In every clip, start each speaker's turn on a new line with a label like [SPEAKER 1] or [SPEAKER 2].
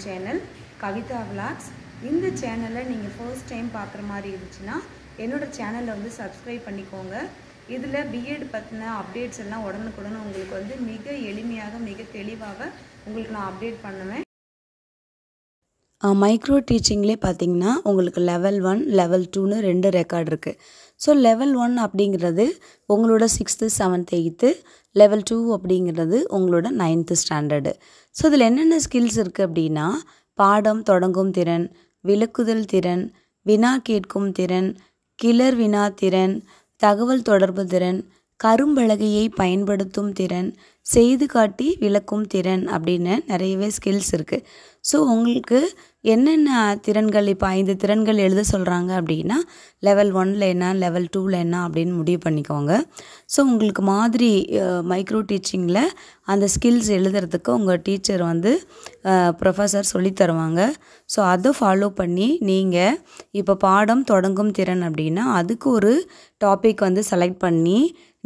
[SPEAKER 1] channel Kavitha Vlogs. இந்த சேனலை நீங்க first time பார்க்குற மாதிரி இருந்துச்சுனா என்னோட சேனலை வந்து subscribe பண்ணிக்கோங்க. இதுல B.Ed பத்தின அப்டேட்ஸ் எல்லாம் உடனுக்குடன் உங்களுக்கு வந்து மிக எளிமையாக மிக தெளிவாக உங்களுக்கு நான் அப்டேட் பண்ணுவேன்.
[SPEAKER 2] மைக்ரோ டீச்சிங்லே பார்த்தீங்கன்னா உங்களுக்கு லெவல் 1 லெவல் 2ன்னு ரெண்டு ரெக்கார்ட் இருக்குது. ஸோ லெவல் 1 அப்படிங்கிறது உங்களோட 6th 7th 8th, லெவல் 2 அப்படிங்கிறது உங்களோட 9th ஸ்டாண்டர்டு. ஸோ இதில் என்னென்ன ஸ்கில்ஸ் இருக்குது அப்படின்னா பாடம் தொடங்கும் திறன், விளக்குதல் திறன், வினா கேட்கும் திறன், கிளர் வினா திறன், தகவல் தொடர்பு திறன், கரும்பலகையை பயன்படுத்தும் திறன், செய்து காட்டி விளக்கும் திறன் அப்படின்னு நிறையவே ஸ்கில்ஸ் இருக்குது. ஸோ உங்களுக்கு என்னென்ன திறன்கள் இப்போ 5 திறன்கள் எழுத சொல்கிறாங்க அப்படின்னா லெவல் 1ல் என்ன லெவல் 2ல் என்ன அப்படின்னு முடிவு பண்ணிக்கோங்க. ஸோ உங்களுக்கு மாதிரி மைக்ரோ டீச்சிங்கில் அந்த ஸ்கில்ஸ் எழுதுறதுக்கு உங்கள் டீச்சர் வந்து ப்ரொஃபஸர் சொல்லித்தருவாங்க. ஸோ அதை ஃபாலோ பண்ணி நீங்கள் இப்போ பாடம் தொடங்கும் திறன் அப்படின்னா அதுக்கு ஒரு டாபிக் வந்து செலக்ட் பண்ணி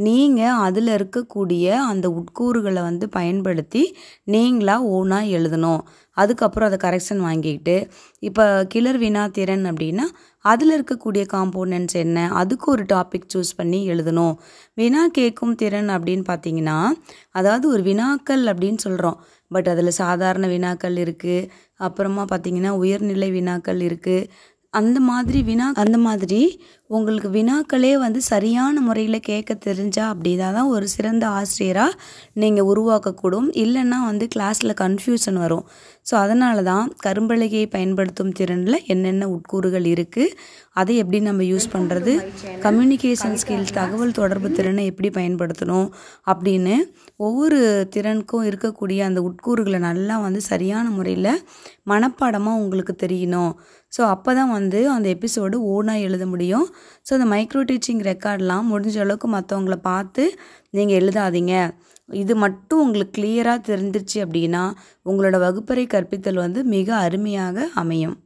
[SPEAKER 2] நீங்கள் அதில் இருக்கக்கூடிய அந்த உட்கூறுகளை வந்து பயன்படுத்தி நீங்களாக ஓனாக எழுதணும். அதுக்கப்புறம் அதை கரெக்ஷன் வாங்கிக்கிட்டு இப்போ கிளர் வினா திறன் அப்படின்னா அதில் இருக்கக்கூடிய காம்போனன்ட்ஸ் என்ன அதுக்கு ஒரு டாபிக் சூஸ் பண்ணி எழுதணும். வினா கேட்கும் திறன் அப்படின்னு பார்த்தீங்கன்னா அதாவது ஒரு வினாக்கள் அப்படின்னு சொல்கிறோம். பட் அதில் சாதாரண வினாக்கள் இருக்குது, அப்புறமா பார்த்தீங்கன்னா உயர்நிலை வினாக்கள் இருக்குது. அந்த மாதிரி உங்களுக்கு வினாக்களே வந்து சரியான முறையில் கேட்க தெரிஞ்சா அப்படின்னா தான் ஒரு சிறந்த ஆசிரியராக நீங்கள் உருவாக்கக்கூடும். இல்லைன்னா வந்து கிளாஸில் கன்ஃபியூஷன் வரும். ஸோ அதனால தான் கரும்பலகையை பயன்படுத்தும் திறனில் என்னென்ன உட்கூறுகள் இருக்குது, அதை எப்படி நம்ம யூஸ் பண்ணுறது, கம்யூனிகேஷன் ஸ்கில்ஸ் தகவல் தொடர்பு திறனை எப்படி பயன்படுத்தணும் அப்படின்னு ஒவ்வொரு திறனுக்கும் இருக்கக்கூடிய அந்த உட்கூறுகளை நல்லா வந்து சரியான முறையில் மனப்பாடமாக உங்களுக்கு தெரியணும். ஸோ அப்போ தான் வந்து அந்த எபிசோடு ஓனாக எழுத முடியும். ஸோ அந்த மைக்ரோ டீச்சிங் ரெக்கார்ட்லாம் முடிஞ்ச அளவுக்கு மற்றவங்கள பார்த்து நீங்கள் எழுதாதீங்க. இது மட்டும் உங்களுக்கு கிளியராக தெரிஞ்சிருச்சு அப்படின்னா உங்களோட வகுப்பறை கற்பித்தல் வந்து மிக அருமையாக அமையும்.